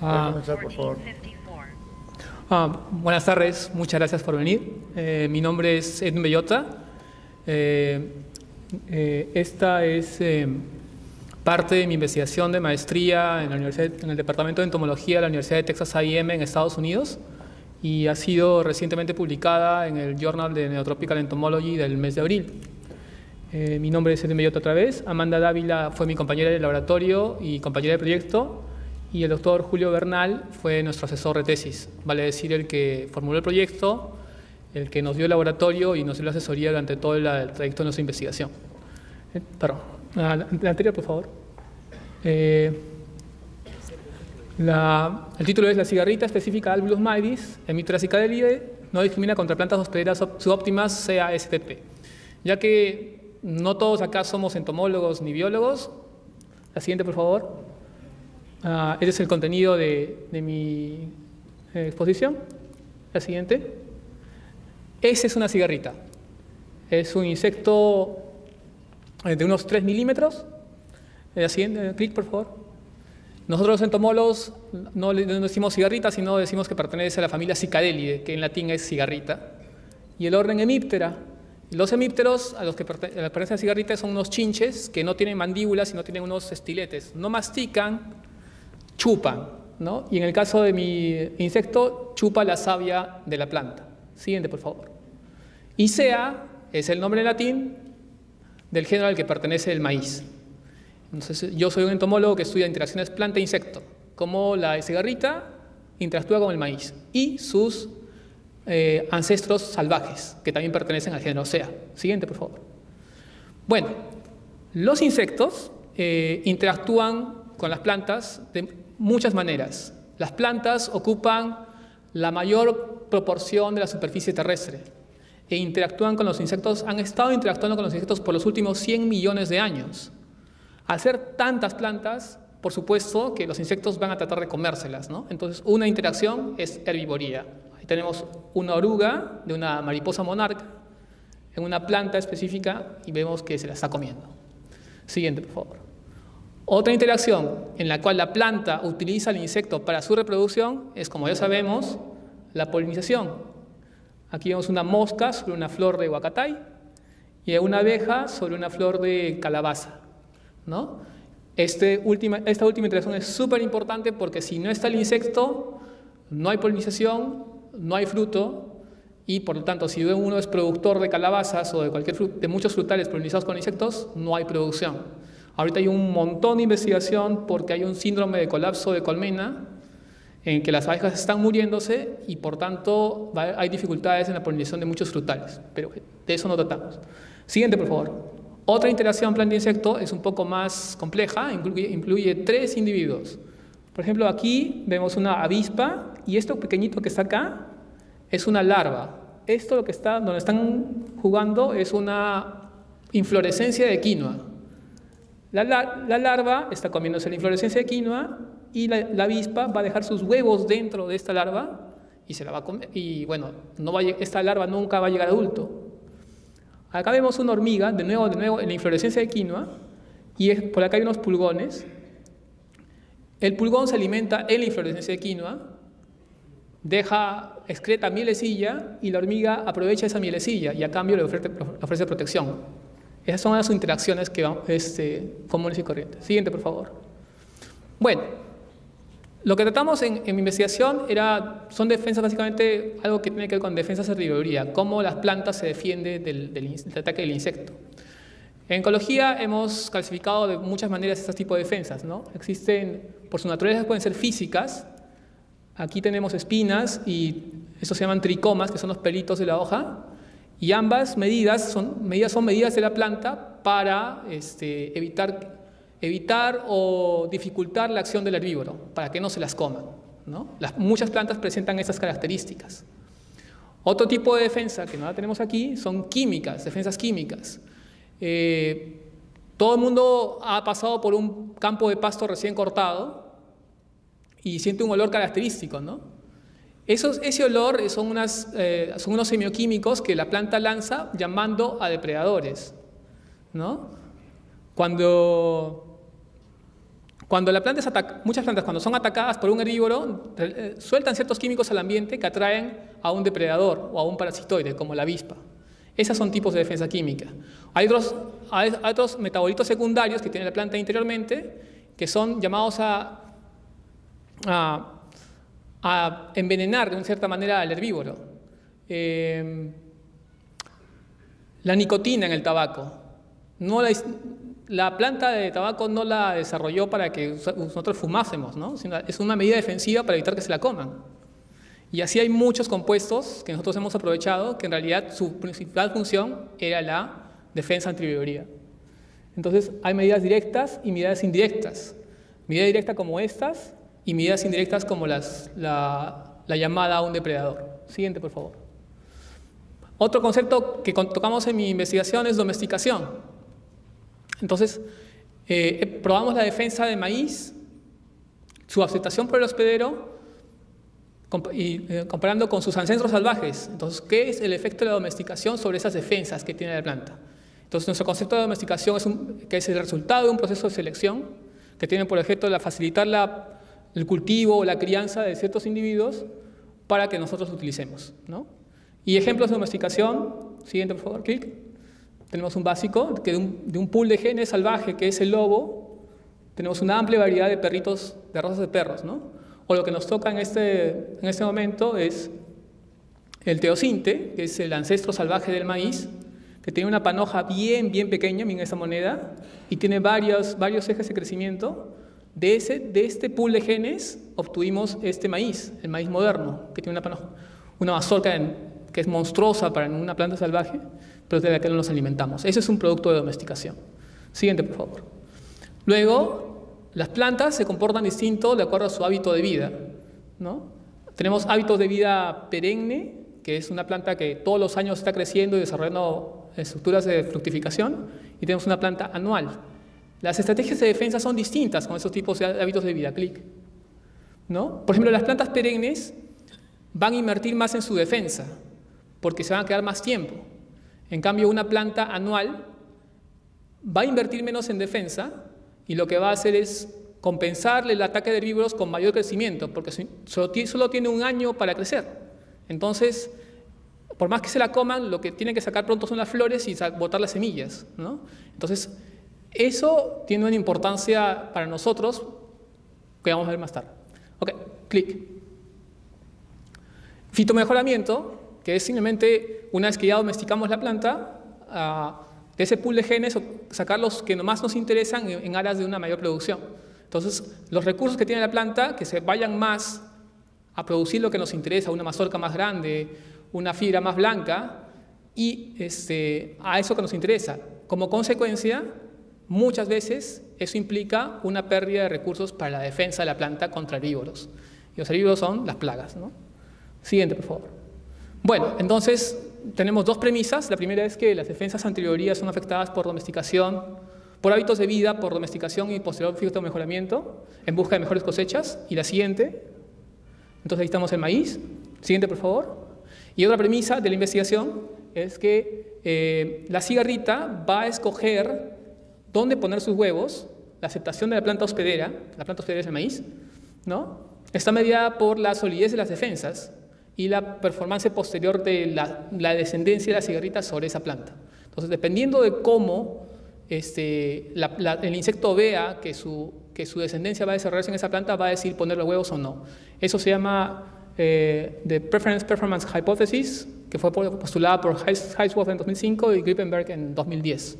Puede comenzar, por favor. Buenas tardes, muchas gracias por venir. Mi nombre es Edwin Bellota. Esta es parte de mi investigación de maestría en el Departamento de Entomología de la Universidad de Texas A&M en Estados Unidos y ha sido recientemente publicada en el Journal de Neotropical Entomology del mes de abril. Mi nombre es Edwin Bellota otra vez. Amanda Dávila fue mi compañera de laboratorio y compañera de proyecto, y el doctor Julio Bernal fue nuestro asesor de tesis, vale decir, el que formuló el proyecto, el que nos dio el laboratorio y nos dio la asesoría durante todo el trayecto de nuestra investigación. Perdón, la anterior, por favor. El título es: La cigarrita específica Albulus maedis, Hemiptera cicadelidae, no discrimina contra plantas hospederas subóptimas CASTP. Ya que no todos acá somos entomólogos ni biólogos, la siguiente, por favor. Este es el contenido de mi exposición. La siguiente. Esa es una cigarrita. Es un insecto de unos 3 milímetros. La siguiente, clic, por favor. Nosotros los entomólogos no decimos cigarrita, sino decimos que pertenece a la familia Cicadelidae, que en latín es cigarrita. Y el orden Hemiptera. Los hemípteros a los que pertenece a la cigarrita son unos chinches que no tienen mandíbulas, sino tienen unos estiletes. No mastican, chupan, ¿no? Y en el caso de mi insecto, chupa la savia de la planta. Siguiente, por favor. Icea es el nombre en latín del género al que pertenece el maíz. Entonces, yo soy un entomólogo que estudia interacciones planta-insecto, cómo la cigarrita interactúa con el maíz y sus ancestros salvajes, que también pertenecen al género Sea. Siguiente, por favor. Bueno, los insectos interactúan con las plantas de muchas maneras. Las plantas ocupan la mayor proporción de la superficie terrestre e interactúan con los insectos, han estado interactuando con los insectos por los últimos 100 millones de años. Al ser tantas plantas, por supuesto que los insectos van a tratar de comérselas, ¿no? Entonces, una interacción es herbivoría. Ahí tenemos una oruga de una mariposa monarca en una planta específica y vemos que se la está comiendo. Siguiente, por favor. Otra interacción en la cual la planta utiliza al insecto para su reproducción es, como ya sabemos, la polinización. Aquí vemos una mosca sobre una flor de huacatay y una abeja sobre una flor de calabaza, ¿no? Esta última interacción es súper importante porque si no está el insecto, no hay polinización, no hay fruto y, por lo tanto, si uno es productor de calabazas o de muchos frutales polinizados con insectos, no hay producción. Ahorita hay un montón de investigación porque hay un síndrome de colapso de colmena en que las abejas están muriéndose y, por tanto, hay dificultades en la polinización de muchos frutales, pero de eso no tratamos. Siguiente, por favor. Otra interacción planta-insecto es un poco más compleja, incluye 3 individuos. Por ejemplo, aquí vemos una avispa y esto pequeñito que está acá es una larva. Esto donde están jugando es una inflorescencia de quinoa. La larva está comiéndose la inflorescencia de quinoa y la avispa va a dejar sus huevos dentro de esta larva y se la va a comer. Y bueno, esta larva nunca va a llegar a adulto. Acá vemos una hormiga, de nuevo en la inflorescencia de quinoa, y por acá hay unos pulgones. El pulgón se alimenta en la inflorescencia de quinoa, excreta mielecilla y la hormiga aprovecha esa mielecilla y a cambio le ofrece protección. Esas son las interacciones comunes y corrientes. Siguiente, por favor. Bueno, lo que tratamos en mi investigación son defensas, básicamente algo que tiene que ver con defensas de herbivoría, cómo las plantas se defienden del ataque del insecto. En ecología hemos clasificado de muchas maneras este tipo de defensas, ¿no? Existen, por su naturaleza, pueden ser físicas. Aquí tenemos espinas y estos se llaman tricomas, que son los pelitos de la hoja. Y ambas medidas son medidas de la planta para evitar o dificultar la acción del herbívoro, para que no se las coman, ¿no? Muchas plantas presentan estas características. Otro tipo de defensa que no la tenemos aquí son químicas, defensas químicas. Todo el mundo ha pasado por un campo de pasto recién cortado y siente un olor característico, ¿no? Ese olor son unos semioquímicos que la planta lanza llamando a depredadores, ¿no? Cuando Cuando muchas plantas cuando son atacadas por un herbívoro, sueltan ciertos químicos al ambiente que atraen a un depredador o a un parasitoide, como la avispa. Esos son tipos de defensa química. Hay otros metabolitos secundarios que tiene la planta interiormente que son llamados a envenenar de una cierta manera al herbívoro. La nicotina en el tabaco. La planta de tabaco no la desarrolló para que nosotros fumásemos, ¿no? Es una medida defensiva para evitar que se la coman. Y así hay muchos compuestos que nosotros hemos aprovechado que en realidad su principal función era la defensa antiviroría. Entonces hay medidas directas y medidas indirectas. Medida directa como estas y medidas indirectas como la llamada a un depredador. Siguiente, por favor. Otro concepto que tocamos en mi investigación es domesticación. Entonces, probamos la defensa de maíz, su aceptación por el hospedero, comparando con sus ancestros salvajes. Entonces, ¿qué es el efecto de la domesticación sobre esas defensas que tiene la planta? Entonces, nuestro concepto de domesticación que es el resultado de un proceso de selección que tiene por objeto facilitar el cultivo o la crianza de ciertos individuos para que nosotros lo utilicemos, ¿no? Y ejemplos de domesticación, siguiente por favor, clic. Tenemos un básico que de un pool de genes salvaje que es el lobo, tenemos una amplia variedad de perritos, de razas de perros, ¿no? O lo que nos toca en este momento es el teosinte, que es el ancestro salvaje del maíz, que tiene una panoja bien pequeña, miren esa moneda, y tiene varios ejes de crecimiento. De este pool de genes obtuvimos este maíz, el maíz moderno, que tiene una panoja, una mazorca que es monstruosa para una planta salvaje, pero de la que no nos alimentamos. Ese es un producto de domesticación. Siguiente, por favor. Luego, las plantas se comportan distinto de acuerdo a su hábito de vida, ¿no? Tenemos hábitos de vida perenne, que es una planta que todos los años está creciendo y desarrollando estructuras de fructificación, y tenemos una planta anual. Las estrategias de defensa son distintas con esos tipos de hábitos de vida, clic, ¿no? Por ejemplo, las plantas perennes van a invertir más en su defensa, porque se van a quedar más tiempo. En cambio, una planta anual va a invertir menos en defensa y lo que va a hacer es compensarle el ataque de herbívoros con mayor crecimiento, porque solo tiene un año para crecer. Entonces, por más que se la coman, lo que tienen que sacar pronto son las flores y botar las semillas, ¿no? Entonces, eso tiene una importancia para nosotros que vamos a ver más tarde. Ok, clic. Fitomejoramiento, que es simplemente, una vez que ya domesticamos la planta, de ese pool de genes, sacar los que más nos interesan en aras de una mayor producción. Entonces, los recursos que tiene la planta, que se vayan más a producir lo que nos interesa, una mazorca más grande, una fibra más blanca, y a eso que nos interesa. Como consecuencia, muchas veces eso implica una pérdida de recursos para la defensa de la planta contra herbívoros. Y los herbívoros son las plagas, ¿no? Siguiente, por favor. Bueno, entonces tenemos dos premisas. La primera es que las defensas antivirorías son afectadas por domesticación, por hábitos de vida, por domesticación y posterior fitomejoramiento en busca de mejores cosechas. Y la siguiente, entonces ahí estamos el maíz. Siguiente, por favor. Y otra premisa de la investigación es que la cigarrita va a escoger dónde poner sus huevos. La aceptación de la planta hospedera es el maíz, ¿no? Está mediada por la solidez de las defensas y la performance posterior de la descendencia de la cigarrita sobre esa planta. Entonces, dependiendo de cómo el insecto vea que su descendencia va a desarrollarse en esa planta, va a decidir poner los huevos o no. Eso se llama The Preference Performance Hypothesis, que fue postulada por Highsworth en 2005 y Grippenberg en 2010.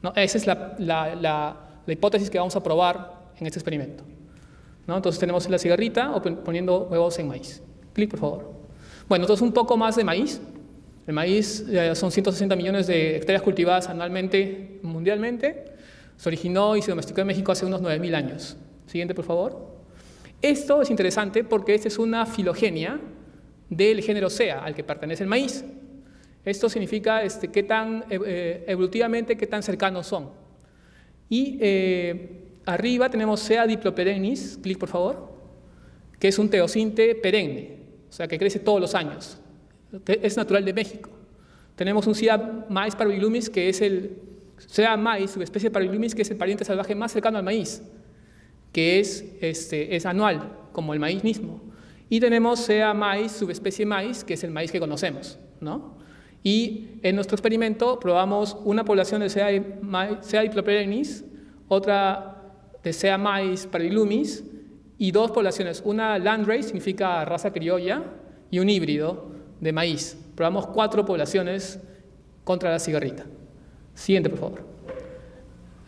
¿No? Esa es la hipótesis que vamos a probar en este experimento, ¿no? Entonces tenemos la cigarrita poniendo huevos en maíz. Clic, por favor. Bueno, entonces un poco más de maíz. El maíz son 160 millones de hectáreas cultivadas anualmente mundialmente. Se originó y se domesticó en México hace unos 9.000 años. Siguiente, por favor. Esto es interesante porque esta es una filogenia del género Sea, al que pertenece el maíz. Esto significa evolutivamente qué tan cercanos son. Y arriba tenemos Sea diploperennis, clic por favor, que es un teosinte perenne, o sea que crece todos los años. Es natural de México. Tenemos un Sea maíz parvilumis, que es Sea maíz, subespecie parvilumis, que es el pariente salvaje más cercano al maíz. que es anual, como el maíz mismo. Y tenemos Sea maíz, subespecie maíz, que es el maíz que conocemos, ¿no? Y en nuestro experimento probamos una población de Sea diploperennis, otra de Sea maíz parvilumis, y dos poblaciones, una landrace, significa raza criolla, y un híbrido de maíz. Probamos 4 poblaciones contra la cigarrita. Siguiente, por favor.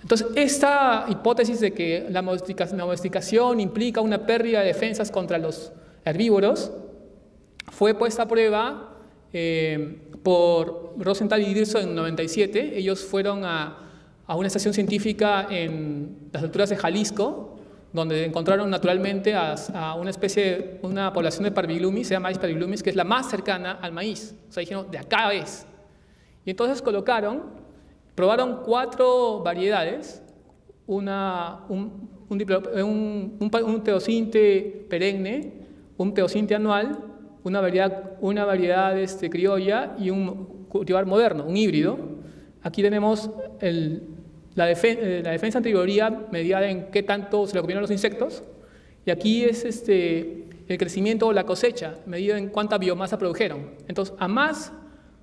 Entonces, esta hipótesis de que la domesticación implica una pérdida de defensas contra los herbívoros fue puesta a prueba por Rosenthal y Dirso en 97. Ellos fueron a una estación científica en las alturas de Jalisco, donde encontraron naturalmente a una población de parvilumis, Sea maíz parvilumis, que es la más cercana al maíz. O sea, dijeron, de acá es. Y entonces probaron 4 variedades, un teosinte perenne, un teosinte anual, una variedad criolla y un cultivar moderno, un híbrido. Aquí tenemos la defensa antiviroría mediada en qué tanto se lo comieron los insectos, y aquí es el crecimiento o la cosecha, medido en cuánta biomasa produjeron. Entonces, a más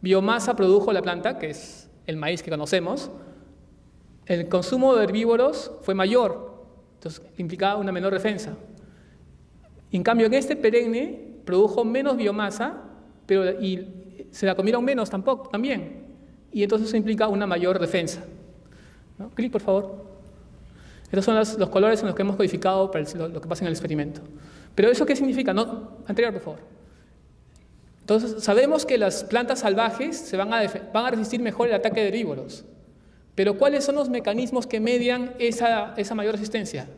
biomasa produjo la planta, que es el maíz que conocemos, el consumo de herbívoros fue mayor, entonces implicaba una menor defensa. En cambio, en este perenne produjo menos biomasa, y se la comieron menos también, y entonces eso implica una mayor defensa. ¿No? Clic, por favor. Estos son los colores en los que hemos codificado para lo que pasa en el experimento. Pero ¿eso qué significa? No, anterior, por favor. Entonces, sabemos que las plantas salvajes van a resistir mejor el ataque de herbívoros. Pero ¿cuáles son los mecanismos que median esa mayor resistencia?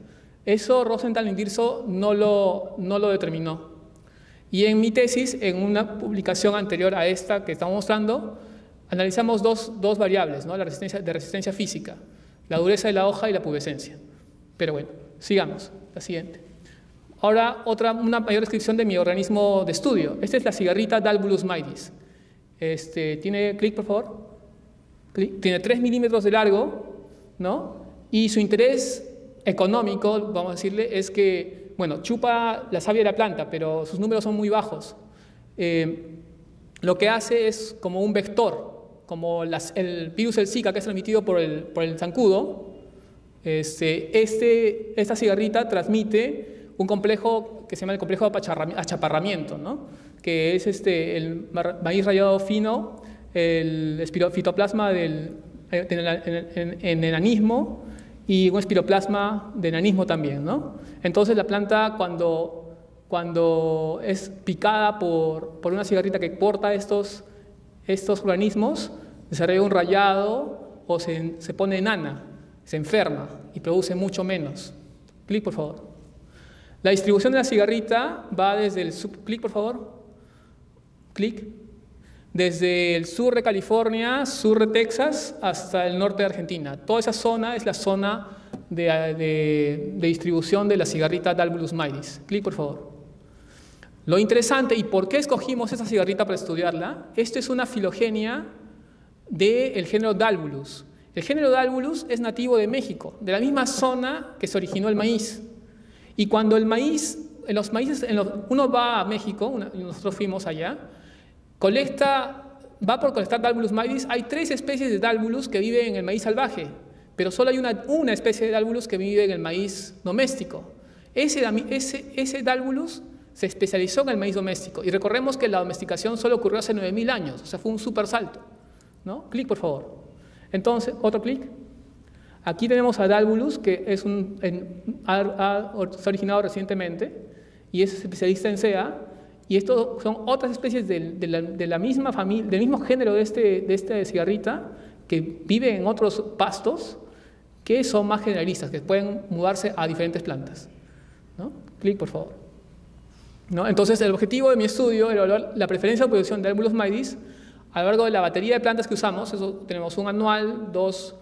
Eso Rosenthal y Dirso no lo determinó. Y en mi tesis, en una publicación anterior a esta que estamos mostrando, analizamos dos variables, ¿no? La resistencia física, la dureza de la hoja y la pubescencia. Pero bueno, sigamos. La siguiente. Ahora, una mayor descripción de mi organismo de estudio. Esta es la cigarrita Dalbulus maidis. Tiene, clic, por favor. Tiene 3 milímetros de largo, ¿no? Y su interés económico, vamos a decirle, es que, bueno, chupa la savia de la planta, pero sus números son muy bajos. Lo que hace es como un vector, como el virus del Zika, que es transmitido por el zancudo. Esta cigarrita transmite un complejo que se llama el complejo de achaparramiento, ¿no? Que es el maíz rayado fino, el fitoplasma en enanismo y un espiroplasma de enanismo también, ¿no? Entonces la planta cuando es picada por una cigarrita que porta estos organismos, desarrolla un rayado o se pone enana, se enferma y produce mucho menos. Clic, por favor. La distribución de la cigarrita va desde el clic, por favor. Clic. Desde el sur de California, sur de Texas, hasta el norte de Argentina. Toda esa zona es la zona de distribución de la cigarrita Dalbulus maidis. Clic, por favor. Lo interesante, y por qué escogimos esa cigarrita para estudiarla, esto es una filogenia del género Dalbulus. El género Dalbulus es nativo de México, de la misma zona que se originó el maíz. Y cuando el maíz, uno va a México, nosotros fuimos allá, va por colectar Dalbulus maidis. Hay 3 especies de Dalbulus que viven en el maíz salvaje, pero solo hay una especie de Dalbulus que vive en el maíz doméstico. Ese Dalbulus se especializó en el maíz doméstico. Y recordemos que la domesticación solo ocurrió hace 9.000 años, o sea, fue un super salto, ¿no? Clic, por favor. Entonces, otro clic. Aquí tenemos a Dalbulus, que se ha originado recientemente y es especialista en SEA. Y estos son otras especies de la misma familia, del mismo género de esta cigarrita, que viven en otros pastos, que son más generalistas, que pueden mudarse a diferentes plantas, ¿no? Clic, por favor. ¿No? Entonces, el objetivo de mi estudio era evaluar la preferencia de producción de Dalbulus maidis a lo largo de la batería de plantas que usamos. Tenemos un anual, dos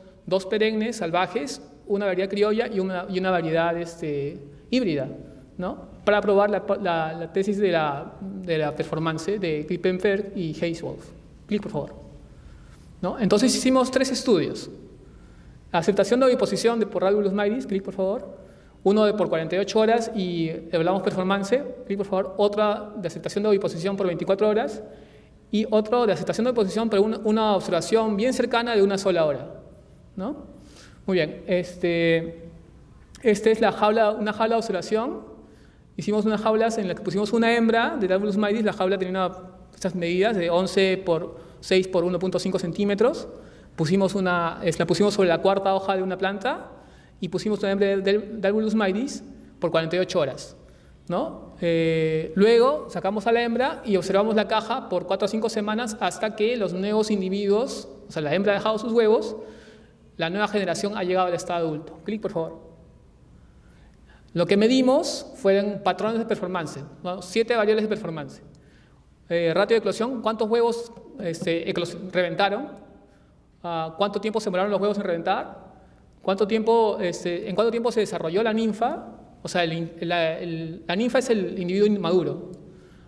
perennes salvajes, una variedad criolla y una variedad híbrida, ¿no? Para probar la tesis de la performance de Klippenberg y Hayes-Wolf. Clic, por favor. ¿No? Entonces hicimos 3 estudios. Aceptación de oviposición por Dalbulus maidis, clic, por favor. por 48 horas y evaluamos performance. Clic, por favor. Otra de aceptación de oviposición por 24 horas. Y otro de aceptación de oviposición por una observación bien cercana de 1 sola hora, ¿no? Muy bien. Este es una jaula de observación. Hicimos unas jaulas en las que pusimos una hembra de Dalvulus maidis. La jaula tenía estas medidas de 11 por 6 por 1.5 centímetros. La pusimos sobre la cuarta hoja de una planta y pusimos una hembra de Dalvulus maidis por 48 horas, ¿no? Luego sacamos a la hembra y observamos la caja por 4 a 5 semanas hasta que los nuevos individuos, o sea, la hembra ha dejado sus huevos, la nueva generación ha llegado al estado adulto. Clic, por favor. Lo que medimos fueron patrones de performance, ¿no? 7 variables de performance. Ratio de eclosión, cuántos huevos reventaron, cuánto tiempo se demoraron los huevos en reventar, en cuánto tiempo se desarrolló la ninfa. O sea, la ninfa es el individuo inmaduro,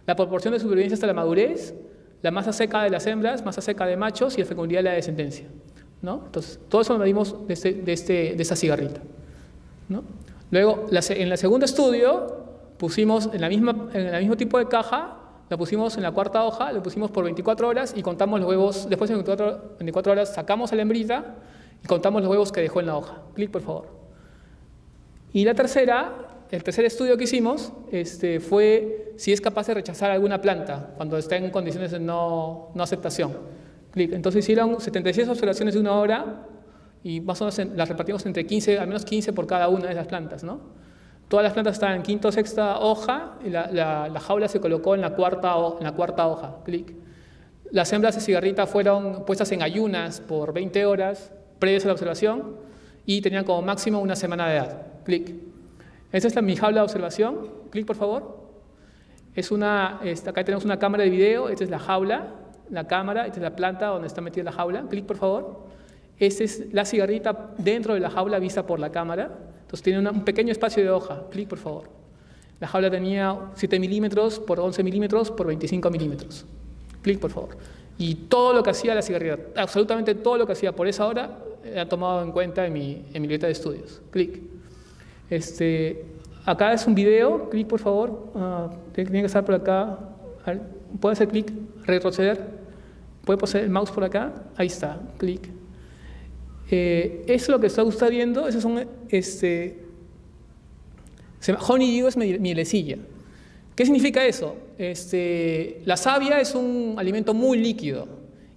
la proporción de supervivencia hasta la madurez, la masa seca de las hembras, masa seca de machos y la fecundidad de la descendencia, ¿no? Entonces, todo eso lo medimos de esa cigarrita, ¿no? Luego, en el segundo estudio, pusimos en el mismo tipo de caja, la pusimos en la cuarta hoja, lo pusimos por 24 horas y contamos los huevos. Después de 24 horas sacamos a la hembrita y contamos los huevos que dejó en la hoja. Clic, por favor. Y el tercer estudio que hicimos fue si es capaz de rechazar alguna planta cuando está en condiciones de no aceptación. Clic. Entonces hicieron 76 observaciones de 1 hora y más o menos las repartimos entre 15, al menos 15 por cada una de esas plantas, ¿no? Todas las plantas estaban en quinta o sexta hoja y la jaula se colocó en la cuarta hoja. Clic. Las hembras de cigarrita fueron puestas en ayunas por 20 horas previas a la observación y tenían como máximo 1 semana de edad. Clic. Esta es mi jaula de observación. Clic, por favor. Acá tenemos una cámara de video. Esta es la jaula, la cámara. Esta es la planta donde está metida la jaula. Clic, por favor. Esta es la cigarrita dentro de la jaula vista por la cámara. Entonces tiene un pequeño espacio de hoja. Clic, por favor. La jaula tenía 7 milímetros por 11 milímetros por 25 milímetros. Clic, por favor. Y todo lo que hacía la cigarrita, absolutamente todo lo que hacía por esa hora, ha tomado en cuenta en mi libreta de estudios. Clic. Acá es un video. Clic, por favor. Tiene que estar por acá. ¿Puede hacer clic? Retroceder. ¿Puede poner el mouse por acá? Ahí está. Clic. Eso es lo que está usted viendo. Esos son honeydew es mielecilla. ¿Qué significa eso? La savia es un alimento muy líquido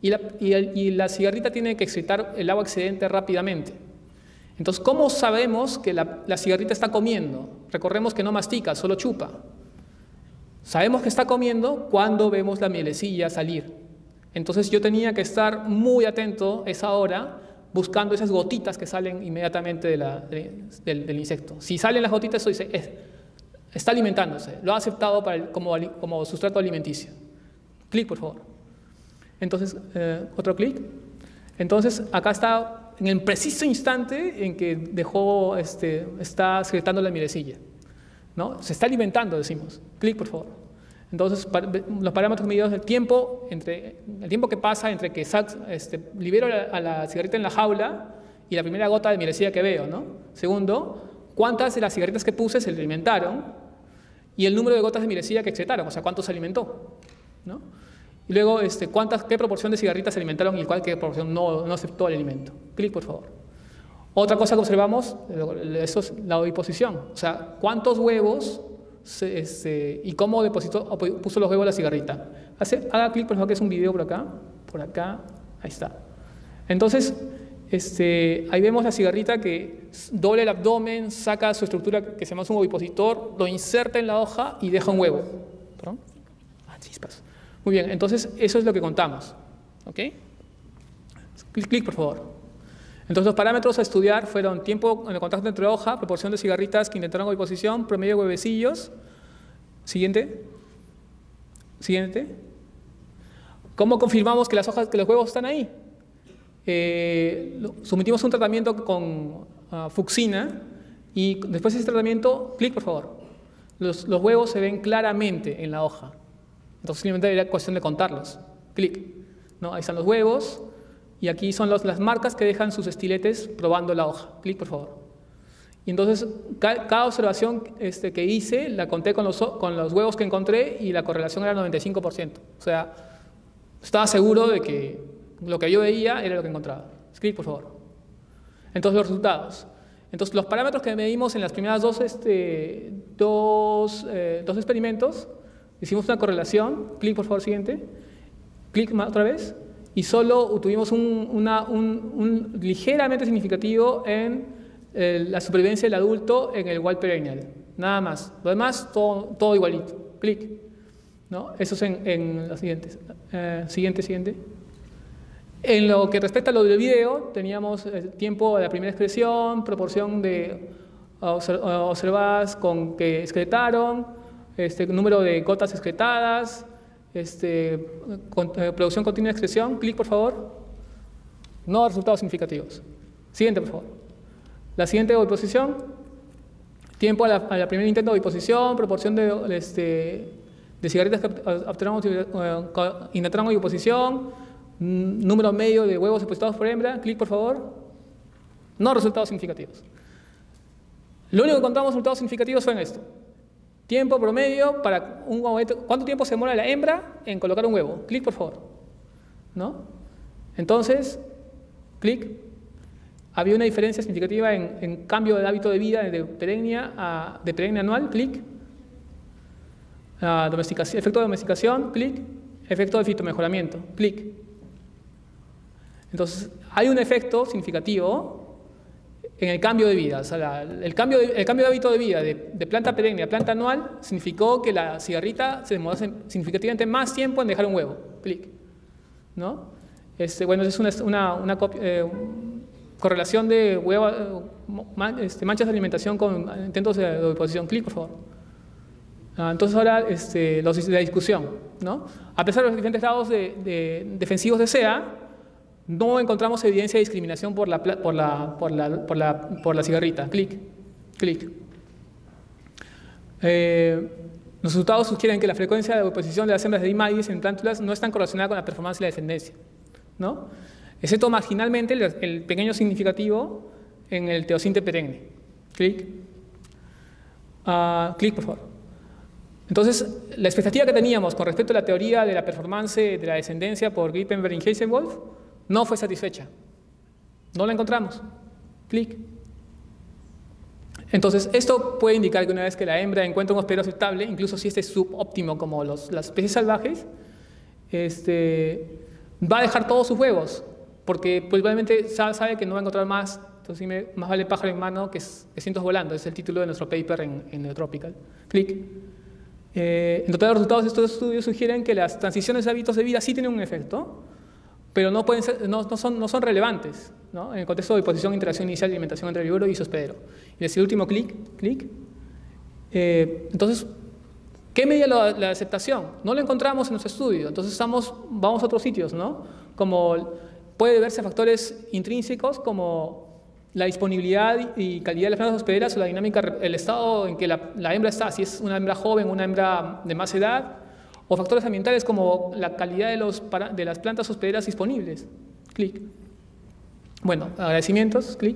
y la cigarrita tiene que excitar el agua excedente rápidamente. Entonces, ¿cómo sabemos que la cigarrita está comiendo? Recordemos que no mastica, solo chupa. Sabemos que está comiendo cuando vemos la mielecilla salir. Entonces, yo tenía que estar muy atento a esa hora buscando esas gotitas que salen inmediatamente del insecto. Si salen las gotitas, eso dice, está alimentándose, lo ha aceptado como sustrato alimenticio. Clic, por favor. Entonces, otro clic. Entonces, acá está en el preciso instante en que está secretando la mielecilla, ¿no? Se está alimentando, decimos. Clic, por favor. Entonces, los parámetros medidos del tiempo, el tiempo que pasa entre que libero a la cigarrita en la jaula y la primera gota de mielecilla que veo, ¿no? Segundo, cuántas de las cigarritas que puse se alimentaron y el número de gotas de mielecilla que excretaron, o sea, cuánto se alimentó, ¿no? Y luego, qué proporción de cigarritas se alimentaron y qué proporción no aceptó el alimento. Clic, por favor. Otra cosa que observamos, eso es la oviposición, o sea, cuántos huevos y cómo puso los huevos la cigarrita. Haga clic, por favor, que es un video por acá, ahí está. Entonces, ahí vemos la cigarrita que dobla el abdomen, saca su estructura que se llama un ovipositor, lo inserta en la hoja y deja un huevo. ¿Perdón? Chispas. Muy bien, entonces eso es lo que contamos. ¿Ok? Clic, por favor. Entonces los parámetros a estudiar fueron tiempo en el contacto entre hoja, proporción de cigarritas que intentaron oviposición, promedio de huevecillos. Siguiente. ¿Cómo confirmamos que los huevos están ahí? Sometimos un tratamiento con fucsina y después de ese tratamiento, clic, por favor. Los huevos se ven claramente en la hoja. Entonces simplemente era cuestión de contarlos. Clic. ¿No? Ahí están los huevos y aquí son las marcas que dejan sus estiletes probando la hoja. Clic, por favor. Y entonces, cada observación que hice, la conté con los huevos que encontré y la correlación era 95%. O sea, estaba seguro de que lo que yo veía era lo que encontraba. Clic, por favor. Entonces, los resultados. Entonces, los parámetros que medimos en las primeras dos experimentos, hicimos una correlación. Clic, por favor, siguiente. Clic otra vez. Y solo tuvimos un ligeramente significativo en la supervivencia del adulto en el wild perennial. Nada más. Lo demás, todo igualito. Clic. ¿No? Eso es en los siguientes. Siguiente. En lo que respecta a lo del video, teníamos el tiempo de la primera excreción, proporción de observadas con que excretaron, número de gotas excretadas, producción continua de excreción. Clic, por favor. No resultados significativos. Siguiente, por favor. La siguiente oviposición. Tiempo a la primer intento de oviposición, proporción de cigarretas que intentaron oviposición, número medio de huevos depositados por hembra. Clic, por favor. No resultados significativos. Lo único que encontramos resultados significativos fue en esto. Tiempo promedio para un huevo. ¿Cuánto tiempo se demora la hembra en colocar un huevo? Clic, por favor. ¿No? Entonces, clic. Había una diferencia significativa en cambio de hábito de vida de perenne anual. Clic. Efecto de domesticación. Clic. Efecto de fitomejoramiento. Clic. Entonces, hay un efecto significativo en el cambio de vida. O sea, el cambio de hábito de vida de planta perenne a planta anual significó que la cigarrita se demoró significativamente más tiempo en dejar un huevo. Clic. ¿No? Bueno, es una correlación de manchas de alimentación con intentos de oviposición. Clic, por favor. Entonces ahora la discusión, ¿no? A pesar de los diferentes grados defensivos de SEA, no encontramos evidencia de discriminación por la cigarrita. Clic. Los resultados sugieren que la frecuencia de oviposición de las hembras de D. mavis en plántulas no está correlacionada con la performance y la descendencia, ¿no? Excepto marginalmente el pequeño significativo en el teosinte perenne. Clic. Clic, por favor. Entonces, la expectativa que teníamos con respecto a la teoría de la performance de la descendencia por Grippenberg y Heisenwolf no fue satisfecha. No la encontramos. Clic. Entonces, esto puede indicar que una vez que la hembra encuentra un hospedero aceptable, incluso si este es subóptimo como las especies salvajes, va a dejar todos sus huevos, porque probablemente sabe que no va a encontrar más. Entonces, más vale pájaro en mano que cientos volando. Es el título de nuestro paper en Neotropical. Clic. En total, los resultados de estos estudios sugieren que las transiciones de hábitos de vida sí tienen un efecto, pero no son relevantes, ¿no? En el contexto de oviposición, interacción inicial y alimentación entre vivero y su hospedero. Y el último clic. Entonces, ¿qué medía la aceptación? No lo encontramos en nuestro estudio, entonces vamos a otros sitios, ¿no? Como puede deberse a factores intrínsecos como la disponibilidad y calidad de las plantas hospederas o la dinámica, el estado en que la hembra está, si es una hembra joven, una hembra de más edad, o factores ambientales como la calidad de las plantas hospederas disponibles. Clic. Bueno, agradecimientos. Clic.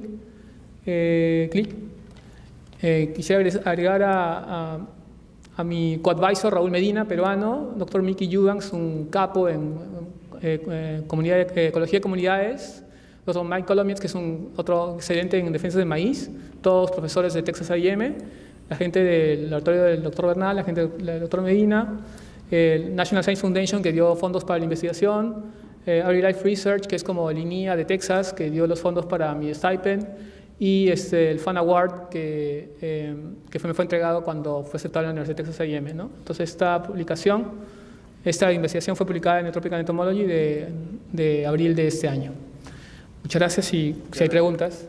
Quisiera agregar a mi coadvisor Raúl Medina, peruano, doctor Mickey Eubanks, un capo en ecología de comunidades, doctor Mike Kolomietz, que es otro excelente en defensa del maíz, todos profesores de Texas A&M, la gente del laboratorio del doctor Bernal, la gente del doctor Medina, el National Science Foundation, que dio fondos para la investigación, Early Life Research, que es como el INIA de Texas, que dio los fondos para mi stipend, y el Fan Award, que me fue entregado cuando fue aceptado en la Universidad de Texas A&M, ¿no? Entonces, esta investigación fue publicada en Tropical Entomology de abril de este año. Muchas gracias y si hay preguntas.